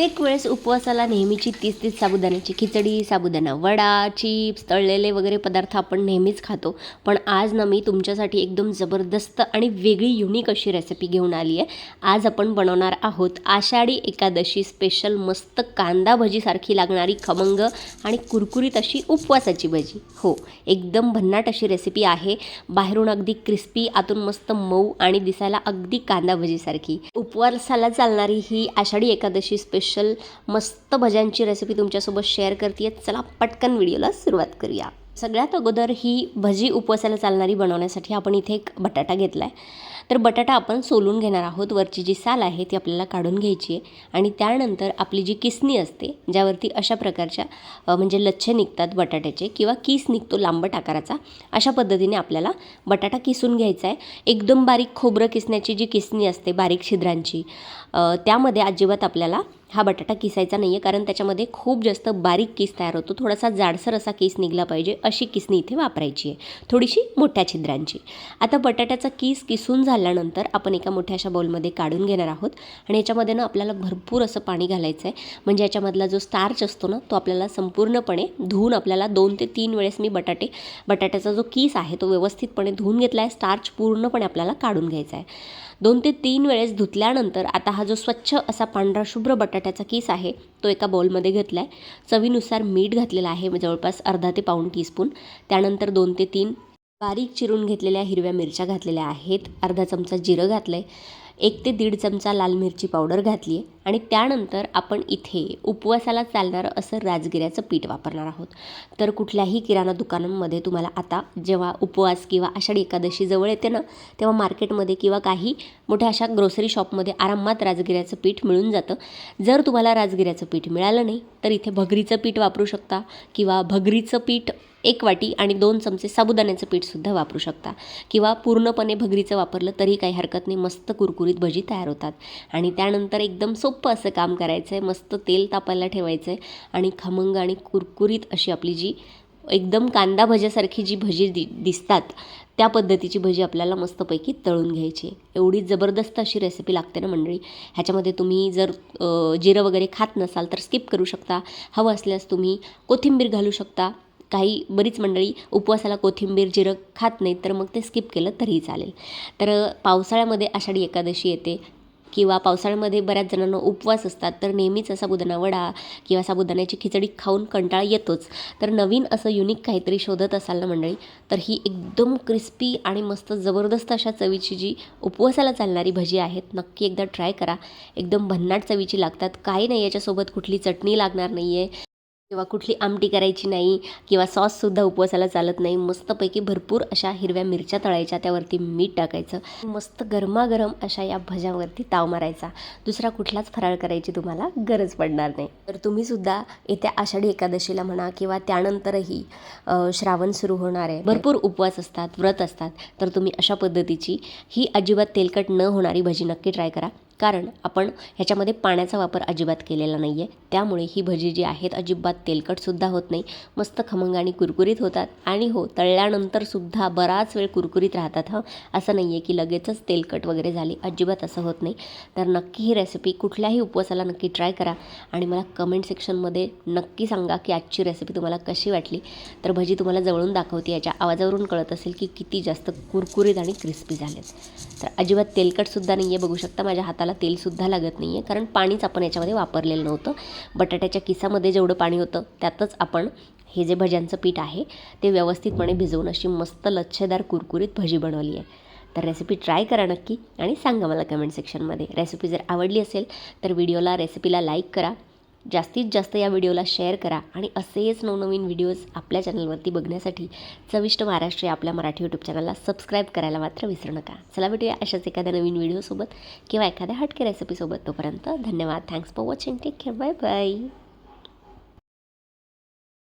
प्रत्येक वेळेस उपवासाला नेहमीची तीच साबुदाण्याची खिचडी, साबुदाणा वडा, चिप्स, तळलेले वगैरे पदार्थ आपण नेहमीच खातो. पण आज ना मी तुमच्यासाठी एकदम जबरदस्त आणि वेगळी युनिक अशी रेसिपी घेऊन आली आहे. आज आपण बनवणार आहोत आषाढी एकादशी स्पेशल मस्त कांदा भजीसारखी लागणारी खमंग आणि कुरकुरीत अशी उपवासाची भजी. हो, एकदम भन्नाट अशी रेसिपी आहे. बाहेरून अगदी क्रिस्पी, आतून मस्त मऊ आणि दिसायला अगदी कांदा भजीसारखी. उपवासाला चालणारी ही आषाढी एकादशी स्पेशल मस्त भज्यांची रेसिपी तुमच्यासोबत शेअर करते आहे. चला पटकन व्हिडिओला सुरुवात करूया. सगळ्यात अगोदर ही भजी उपवासाला चालणारी बनवण्यासाठी आपण इथे एक बटाटा घेतला आहे. तर बटाटा आपण सोलून घेणार आहोत. वरची जी साल आहे ती आपल्याला काढून घ्यायची आहे आणि त्यानंतर आपली जी किसणी असते ज्यावरती अशा प्रकारच्या म्हणजे लच्छे निघतात बटाट्याचे किंवा कीस निघतो लांबट आकाराचा, अशा पद्धतीने आपल्याला बटाटा किसून घ्यायचा आहे. एकदम बारीक खोबरं किसण्याची जी किसणी असते बारीक छिद्रांची, त्यामध्ये अजिबात आपल्याला हा बटाटा किसायचा नाही आहे, कारण त्याच्यामध्ये खूप जास्त बारीक कीस तयार होतो. थोडासा जाडसर असा कीस निघला पाहिजे अशी किसणी इथे वापरायची आहे, थोडीशी मोठ्या छिद्रांची. आता बटाट्याचा कीस किसून झाल्यानंतर आपण एका मोठ्या अशा बाउलमध्ये काढून घेणार आहोत आणि याच्यामध्ये ना आपल्याला भरपूर असं पाणी घालायचं आहे. म्हणजे याच्यामधला जो स्टार्च असतो ना तो आपल्याला संपूर्णपणे धुवून, आपल्याला 2 ते 3 वेळेस मी बटाट्याचा जो कीस आहे तो व्यवस्थितपणे धुवून घेतला आहे. स्टार्च पूर्णपणे आपल्याला काढून घ्यायचा आहे. 2 ते 3 वेळेस धुतल्यानंतर आता हा जो स्वच्छ असा पांढरा शुभ्र बटाट्याचा कीस आहे तो एका बाउलमध्ये घेतला आहे. चवीनुसार मीठ घातलेलं आहे, जवळपास अर्धा ते पाऊण टीस्पून. त्यानंतर 2 ते 3 बारीक चिरून घेतलेल्या हिरव्या मिरच्या घातलेल्या आहेत. अर्धा चमचा जिरं घातलं आहे. 1 ते 1.5 चमचा लाल मिरची पावडर घातली आहे आणि त्यानंतर आपण इथे उपवासाला चालणारं असं राजगिऱ्याचं पीठ वापरणार आहोत. तर कुठल्याही किराणा दुकानांमध्ये तुम्हाला आता जेव्हा उपवास किंवा आषाढी एकादशी जवळ येते ना, तेव्हा मार्केटमध्ये किंवा काही मोठ्या अशा ग्रोसरी शॉपमध्ये आरामात राजगिऱ्याचं पीठ मिळून जातं. जर तुम्हाला राजगिऱ्याचं पीठ मिळालं नाही तर इथे भगरीचं पीठ वापरू शकता किंवा भगरीचं पीठ 1 वाटी आणि 2 चमचे साबुदाण्याचं पीठसुद्धा वापरू शकता किंवा पूर्णपणे भगरीचं वापरलं तरी काही हरकत नाही. मस्त कुरकुरीत भजी तयार होतात. आणि त्यानंतर एकदम सोपं असं काम करायचं आहे. मस्त तेल तापायला ठेवायचं आहे आणि खमंग आणि कुरकुरीत अशी आपली जी एकदम कांदा भज्यासारखी जी भजी दिसतात त्या पद्धतीची भजी आपल्याला मस्तपैकी तळून घ्यायची आहे. एवढी जबरदस्त अशी रेसिपी लागते ना मंडळी. ह्याच्यामध्ये तुम्ही जर जिरं वगैरे खात नसाल तर स्किप करू शकता. हवं असल्यास तुम्ही कोथिंबीर घालू शकता. बरीच मंडळी उपवासाला कोथिंबीर जिरं खात नाहीत, तर मग ते स्किप केलं तरीही चालेल. तर पावसाळ्यामध्ये आषाढी एकादशी येते किंवा पावसाळ्यामध्ये बऱ्याच जणांना उपवास असतात, तर नेहमीच साबुदाणा वडा किंवा साबुदाण्याची खिचडी खाऊन कंटाळा येतोच. तर नवीन असं युनिक काहीतरी शोधत असाल ना मंडळी, तर ही एकदम क्रिस्पी आणि मस्त जबरदस्त अशा चवीची जी उपवासाला चालणारी भजी आहेत, नक्की एकदा ट्राय करा. एकदम भन्नाट चवीची लागतात. काही नाही, याच्यासोबत कुठली चटणी लागणार नाही आहे किंवा कुठली आमटी करायची नाही किंवा सॉससुद्धा उपवासाला चालत नाही. मस्तपैकी भरपूर अशा हिरव्या मिरच्या तळायच्या, त्यावरती मीठ टाकायचं, मस्त गरमागरम अशा या भज्यावरती ताव मारायचा. दुसरा कुठलाच फराळ करायची तुम्हाला गरज पडणार नाही. तर तुम्हीसुद्धा येत्या आषाढी एकादशीला म्हणा किंवा त्यानंतरही श्रावण सुरू होणार आहे, भरपूर उपवास असतात, व्रत असतात, तर तुम्ही अशा पद्धतीची ही अजिबात तेलकट न होणारी भजी नक्की ट्राय करा. कारण आपण ह्याच्यामध्ये पाण्याचा वापर अजिबात केलेला नाही आहे, त्यामुळे ही भजी जी आहेत अजिबात तेलकटसुद्धा होत नाही. मस्त खमंग आणि कुरकुरीत होतात. आणि हो, तळल्यानंतरसुद्धा बराच वेळ कुरकुरीत राहतात. असं नाही आहे की लगेचच तेलकट वगैरे झाली, अजिबात असं होत नाही. तर नक्की ही रेसिपी कुठल्याही उपवासाला नक्की ट्राय करा आणि मला कमेंट सेक्शनमध्ये नक्की सांगा की आजची रेसिपी तुम्हाला कशी वाटली. तर भजी तुम्हाला जवळून दाखवते, याच्या आवाजावरून कळत असेल की किती जास्त कुरकुरीत आणि क्रिस्पी झालेत. तर अजिबात तेलकटसुद्धा नाही आहे. बघू शकता माझ्या हाताला तेलसुद्धा लागत नाही आहे, कारण पाणीच आपण याच्यामध्ये वापरलेलं नव्हतं. बटाट्याच्या किसामध्ये जेवढं पाणी होतं त्यातच आपण हे जे भज्यांचं पीठ आहे ते व्यवस्थितपणे भिजवून अशी मस्त लच्छेदार कुरकुरीत भजी बनवली आहे. तर रेसिपी ट्राय करा नक्की आणि सांगा मला कमेंट सेक्शनमध्ये. रेसिपी जर आवडली असेल तर रेसिपीला लाईक करा, जास्तीत जास्त या व्हिडिओला शेअर करा आणि असेच नवनवीन व्हिडिओज आपल्या चॅनलवरती बघण्यासाठी चविष्ट महाराष्ट्र या आपल्या मराठी यूट्यूब चॅनलला सबस्क्राईब करायला मात्र विसरू नका. चला भेटूया अशाच एखाद्या नवीन व्हिडिओसोबत किंवा एखाद्या हटके रेसिपीसोबत. तोपर्यंत धन्यवाद. Thanks for watching. Take care. Bye bye.